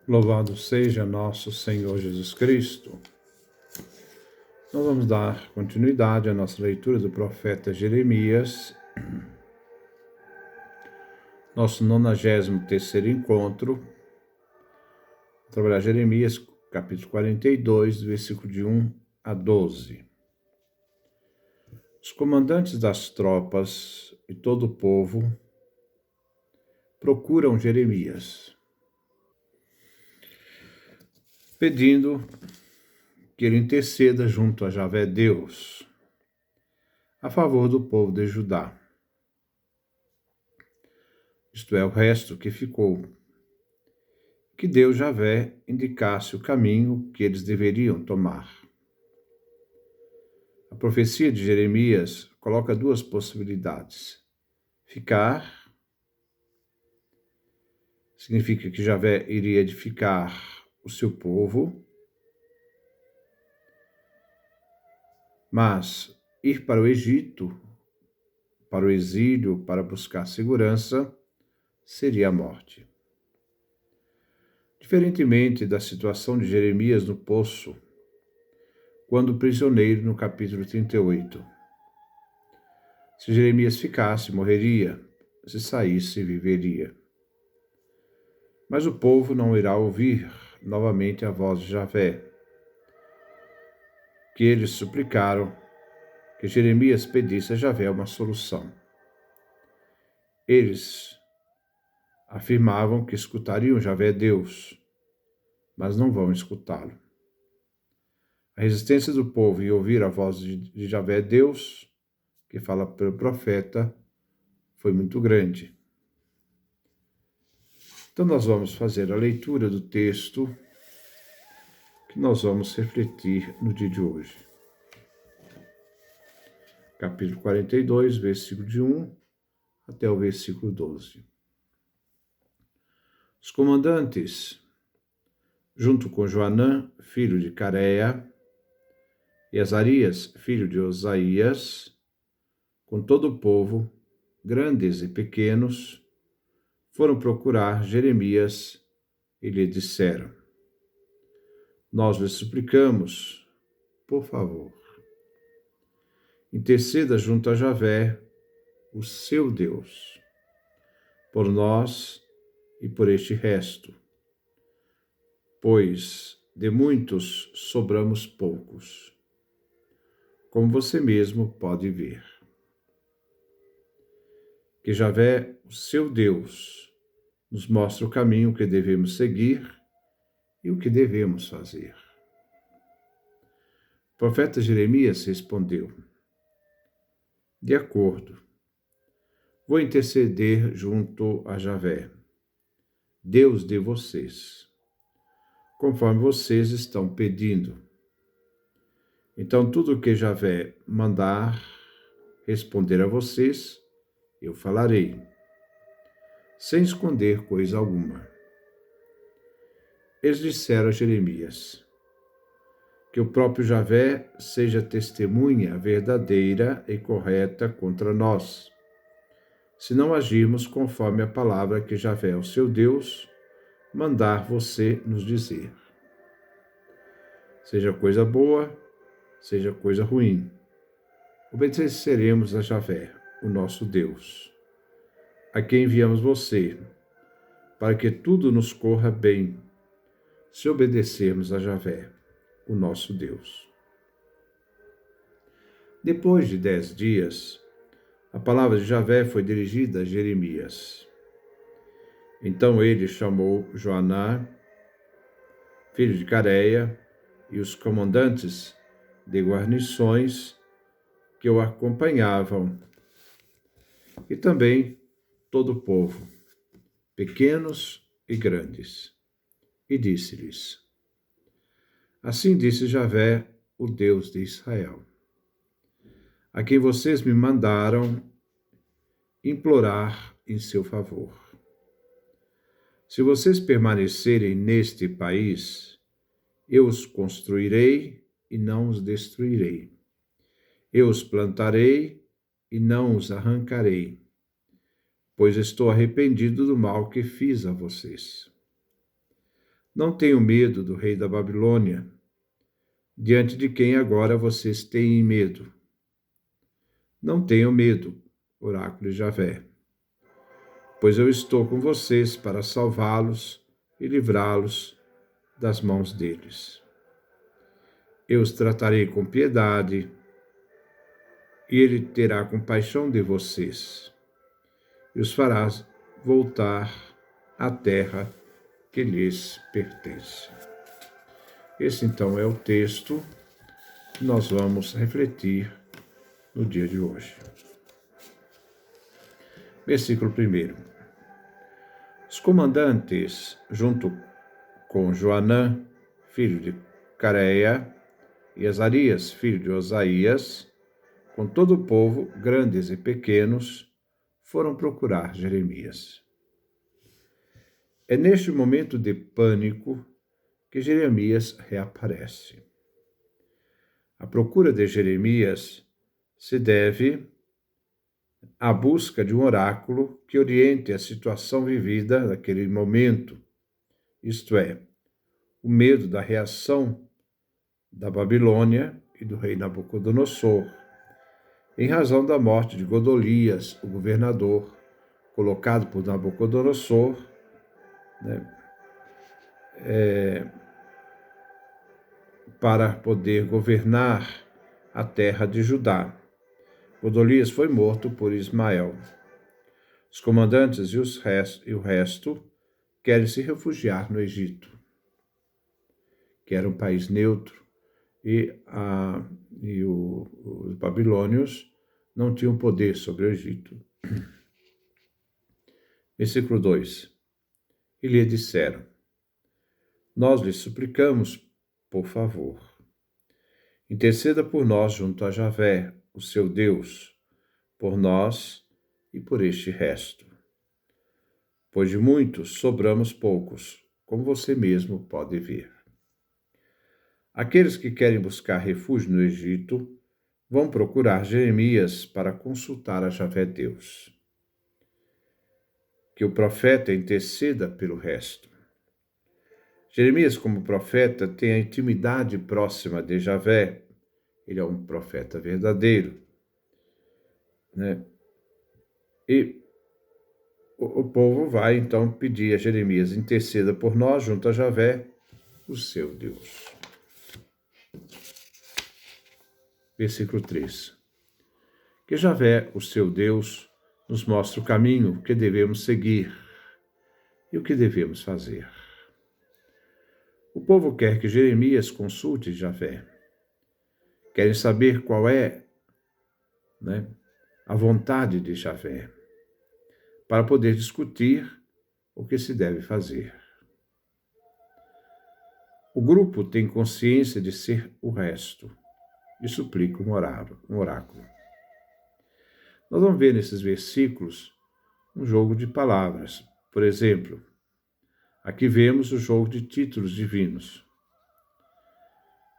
Louvado seja nosso Senhor Jesus Cristo. Nós vamos dar continuidade à nossa leitura do profeta Jeremias, nosso 93º encontro. Vou trabalhar Jeremias, capítulo 42, versículo de 1 a 12. Os comandantes das tropas e todo o povo procuram Jeremias, pedindo que ele interceda junto a Javé Deus, a favor do povo de Judá. Isto é, o resto que ficou. Que Deus Javé indicasse o caminho que eles deveriam tomar. A profecia de Jeremias coloca duas possibilidades. Ficar significa que Javé iria edificar o seu povo, mas ir para o Egito, para o exílio, para buscar segurança, seria a morte. Diferentemente da situação de Jeremias no poço, quando prisioneiro no capítulo 38. Se Jeremias ficasse, morreria, se saísse, viveria. Mas o povo não irá ouvir novamente a voz de Javé, que eles suplicaram que Jeremias pedisse a Javé uma solução. Eles afirmavam que escutariam Javé Deus, mas não vão escutá-lo. A resistência do povo em ouvir a voz de Javé Deus, que fala pelo profeta, foi muito grande. Então nós vamos fazer a leitura do texto que nós vamos refletir no dia de hoje. Capítulo 42, versículo de 1 até o versículo 12. Os comandantes, junto com Joanã, filho de Careia, e Azarias, filho de Osaías, com todo o povo, grandes e pequenos, foram procurar Jeremias e lhe disseram: Nós lhe suplicamos, por favor, interceda junto a Javé, o seu Deus, por nós e por este resto, pois de muitos sobramos poucos, como você mesmo pode ver. Que Javé, o seu Deus, nos mostre o caminho que devemos seguir e o que devemos fazer. O profeta Jeremias respondeu: De acordo, vou interceder junto a Javé, Deus de vocês, conforme vocês estão pedindo. Então, tudo o que Javé mandar responder a vocês, eu falarei, sem esconder coisa alguma. Eles disseram a Jeremias: Que o próprio Javé seja testemunha verdadeira e correta contra nós, se não agirmos conforme a palavra que Javé, o seu Deus, mandar você nos dizer. Seja coisa boa, seja coisa ruim, obedeceremos a Javé, o nosso Deus, a quem enviamos você, para que tudo nos corra bem, se obedecermos a Javé, o nosso Deus. Depois de 10 dias, a palavra de Javé foi dirigida a Jeremias. Então ele chamou Joaná, filho de Careia, e os comandantes de guarnições que o acompanhavam, e também todo o povo, pequenos e grandes, e disse-lhes: Assim disse Javé, o Deus de Israel, a quem vocês me mandaram implorar em seu favor. Se vocês permanecerem neste país, eu os construirei e não os destruirei. Eu os plantarei e não os arrancarei, pois estou arrependido do mal que fiz a vocês. Não tenham medo do rei da Babilônia, diante de quem agora vocês têm medo. Não tenham medo, oráculo de Javé, pois eu estou com vocês para salvá-los e livrá-los das mãos deles. Eu os tratarei com piedade, e ele terá compaixão de vocês, e os fará voltar à terra que lhes pertence. Esse, então, é o texto que nós vamos refletir no dia de hoje. Versículo 1. Os comandantes, junto com Joanã, filho de Careia, e Azarias, filho de Osaías, com todo o povo, grandes e pequenos, foram procurar Jeremias. É neste momento de pânico que Jeremias reaparece. A procura de Jeremias se deve à busca de um oráculo que oriente a situação vivida naquele momento, isto é, o medo da reação da Babilônia e do rei Nabucodonosor, em razão da morte de Godolias, o governador, colocado por Nabucodonosor, para poder governar a terra de Judá. Godolias foi morto por Ismael. Os comandantes e o resto querem se refugiar no Egito, que era um país neutro, e os babilônios não tinham poder sobre o Egito. Versículo 2. E lhe disseram: nós lhe suplicamos, por favor, interceda por nós junto a Javé, o seu Deus, por nós e por este resto. Pois de muitos sobramos poucos, como você mesmo pode ver. Aqueles que querem buscar refúgio no Egito vão procurar Jeremias para consultar a Javé Deus. Que o profeta interceda pelo resto. Jeremias, como profeta, tem a intimidade próxima de Javé. Ele é um profeta verdadeiro, E o povo vai, então, pedir a Jeremias: interceda por nós junto a Javé, o seu Deus. Versículo 3. Que Javé, o seu Deus, nos mostre o caminho que devemos seguir e o que devemos fazer. O povo quer que Jeremias consulte Javé. Querem saber qual é, a vontade de Javé, para poder discutir o que se deve fazer. O grupo tem consciência de ser o resto e suplica um oráculo. Nós vamos ver nesses versículos um jogo de palavras. Por exemplo, aqui vemos o jogo de títulos divinos.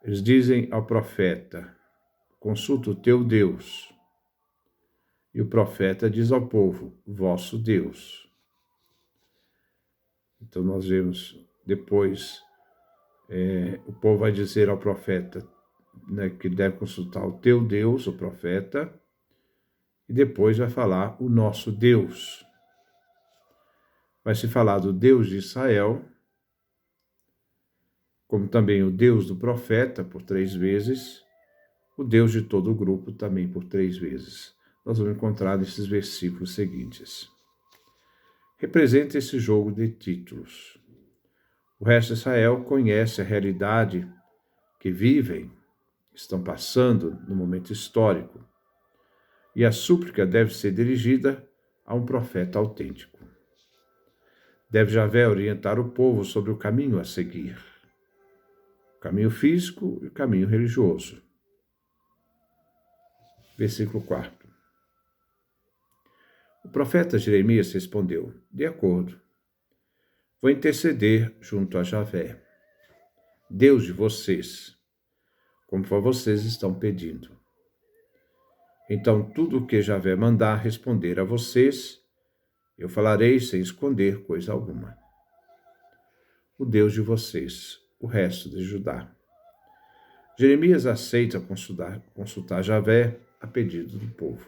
Eles dizem ao profeta: consulta o teu Deus. E o profeta diz ao povo: vosso Deus. Então nós vemos depois, o povo vai dizer ao profeta, que deve consultar o teu Deus, o profeta, e depois vai falar o nosso Deus. Vai se falar do Deus de Israel, como também o Deus do profeta, por 3 vezes, o Deus de todo o grupo também por 3 vezes. Nós vamos encontrar nesses versículos seguintes. Representa esse jogo de títulos. O resto de Israel conhece a realidade que vivem, estão passando no momento histórico, e a súplica deve ser dirigida a um profeta autêntico. Deve Javé orientar o povo sobre o caminho a seguir, o caminho físico e o caminho religioso. Versículo 4. O profeta Jeremias respondeu: de acordo, vou interceder junto a Javé, Deus de vocês, como vocês estão pedindo. Então, tudo o que Javé mandar responder a vocês, eu falarei sem esconder coisa alguma. o Deus de vocês, o resto de Judá. Jeremias aceita consultar Javé a pedido do povo.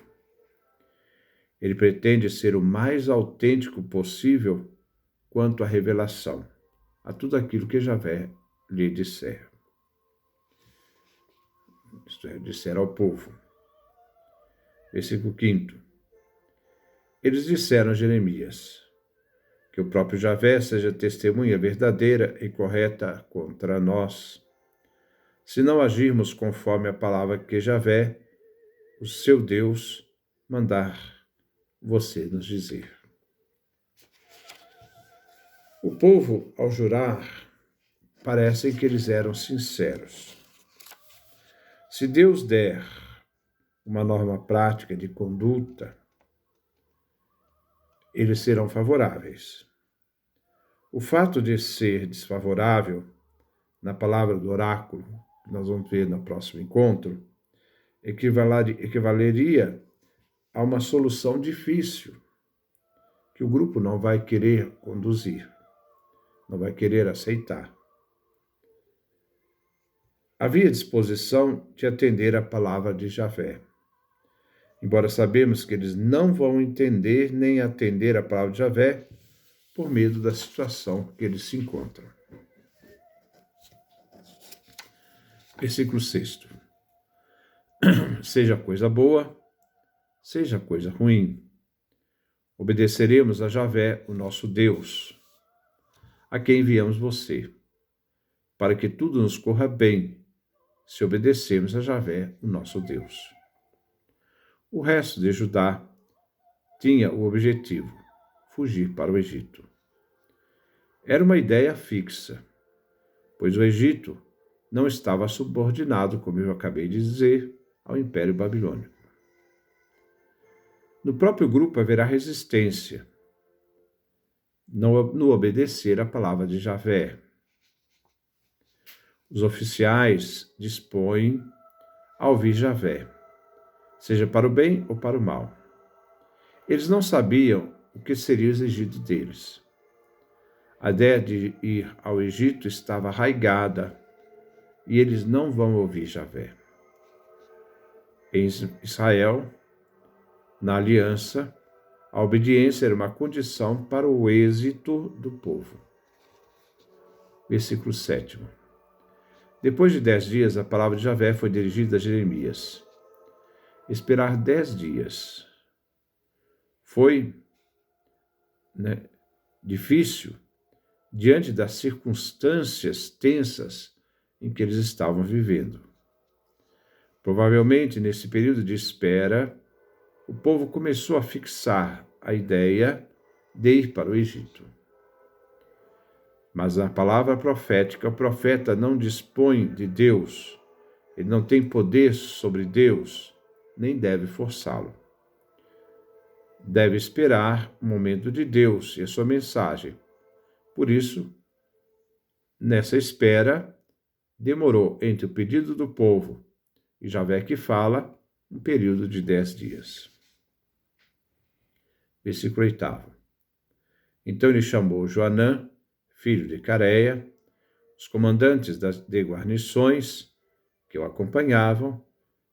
Ele pretende ser o mais autêntico possível quanto à revelação, a tudo aquilo que Javé lhe disser. Isto é, disser ao povo. Versículo 5. Eles disseram a Jeremias que o próprio Javé seja testemunha verdadeira e correta contra nós, se não agirmos conforme a palavra que Javé, o seu Deus, mandar você nos dizer. O povo, ao jurar, parece que eles eram sinceros. Se Deus der uma norma prática de conduta, eles serão favoráveis. O fato de ser desfavorável, na palavra do oráculo, que nós vamos ver no próximo encontro, equivaleria a uma solução difícil, que o grupo não vai querer conduzir, não vai querer aceitar. Havia disposição de atender a palavra de Javé. Embora sabemos que eles não vão entender nem atender a palavra de Javé por medo da situação que eles se encontram. Versículo 6. Seja coisa boa, seja coisa ruim, obedeceremos a Javé, o nosso Deus, a quem enviamos você, para que tudo nos corra bem, se obedecermos a Javé, o nosso Deus. O resto de Judá tinha o objetivo, fugir para o Egito. Era uma ideia fixa, pois o Egito não estava subordinado, como eu acabei de dizer, ao Império Babilônico. No próprio grupo haverá resistência, no obedecer à palavra de Javé. Os oficiais dispõem a ouvir Javé, seja para o bem ou para o mal. Eles não sabiam o que seria exigido deles. A ideia de ir ao Egito estava arraigada e eles não vão ouvir Javé. Em Israel, na aliança, a obediência era uma condição para o êxito do povo. Versículo 7. Depois de 10 dias, a palavra de Javé foi dirigida a Jeremias. Esperar 10 dias foi difícil diante das circunstâncias tensas em que eles estavam vivendo. Provavelmente, nesse período de espera, o povo começou a fixar a ideia de ir para o Egito. Mas na palavra profética, o profeta não dispõe de Deus, ele não tem poder sobre Deus, nem deve forçá-lo. Deve esperar o momento de Deus e a sua mensagem. Por isso, nessa espera, demorou entre o pedido do povo e Javé que fala, um período de 10 dias. Versículo 8. Então ele chamou Joanã, filho de Careia, os comandantes de guarnições que o acompanhavam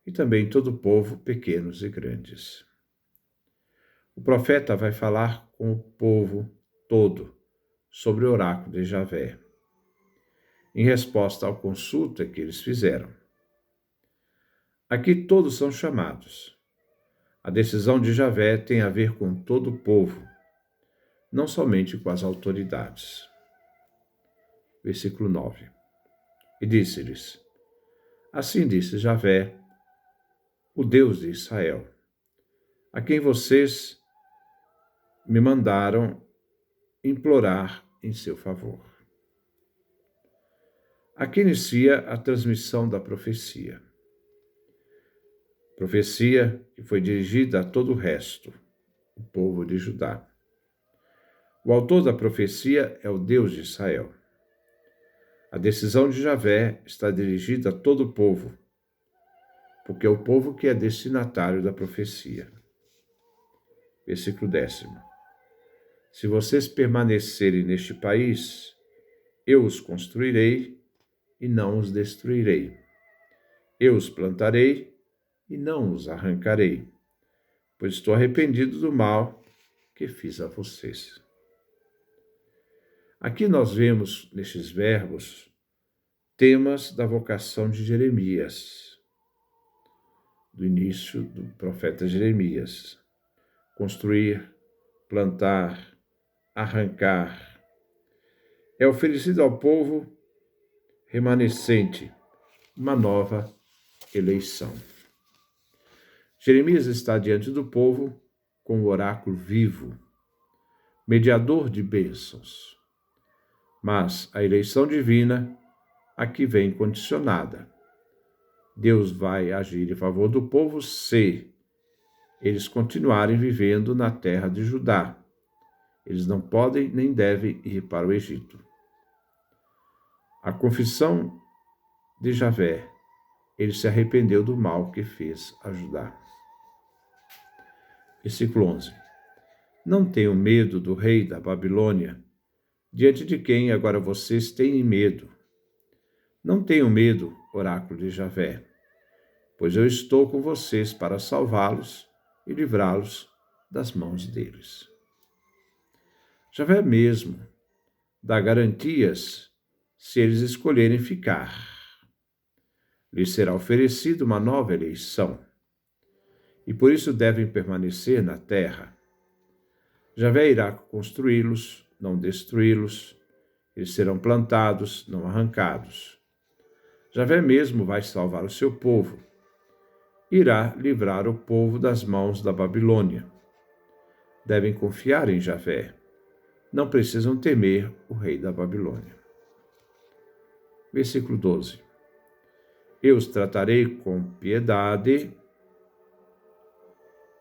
e também todo o povo, pequenos e grandes. O profeta vai falar com o povo todo sobre o oráculo de Javé, em resposta à consulta que eles fizeram. Aqui todos são chamados. A decisão de Javé tem a ver com todo o povo, não somente com as autoridades. Versículo 9. E disse-lhes: Assim disse Javé, o Deus de Israel, a quem vocês me mandaram implorar em seu favor. Aqui inicia a transmissão da profecia. Profecia que foi dirigida a todo o resto, o povo de Judá. O autor da profecia é o Deus de Israel. A decisão de Javé está dirigida a todo o povo, porque é o povo que é destinatário da profecia. Versículo 10. Se vocês permanecerem neste país, Eu os construirei e não os destruirei. Eu os plantarei e não os arrancarei, pois estou arrependido do mal que fiz a vocês. Aqui nós vemos, nestes verbos, temas da vocação de Jeremias, do início do profeta Jeremias. Construir, plantar, arrancar. É oferecido ao povo remanescente uma nova eleição. Jeremias está diante do povo com o oráculo vivo, mediador de bênçãos. Mas a eleição divina aqui vem condicionada. Deus vai agir em favor do povo se eles continuarem vivendo na terra de Judá. Eles não podem nem devem ir para o Egito. A confissão de Javé, ele se arrependeu do mal que fez a Judá. Versículo 11. Não tenham medo do rei da Babilônia, diante de quem agora vocês têm medo. Não tenham medo, oráculo de Javé, pois eu estou com vocês para salvá-los e livrá-los das mãos deles. Javé mesmo dá garantias se eles escolherem ficar. Lhes será oferecida uma nova eleição, e por isso devem permanecer na terra. Javé irá construí-los, não destruí-los. Eles serão plantados, não arrancados. Javé mesmo vai salvar o seu povo. Irá livrar o povo das mãos da Babilônia. Devem confiar em Javé. Não precisam temer o rei da Babilônia. Versículo 12. Eu os tratarei com piedade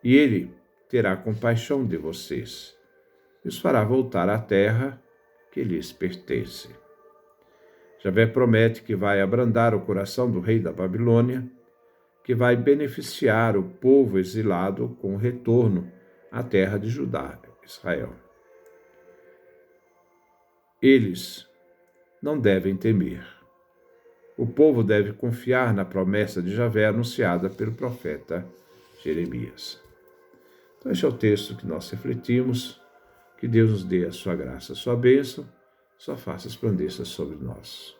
e ele terá compaixão de vocês e os fará voltar à terra que lhes pertence. Javé promete que vai abrandar o coração do rei da Babilônia, que vai beneficiar o povo exilado com o retorno à terra de Judá, Israel. Eles não devem temer. O povo deve confiar na promessa de Javé anunciada pelo profeta Jeremias. Então, este é o texto que nós refletimos. Que Deus nos dê a sua graça, a sua bênção, sua face resplandeça sobre nós.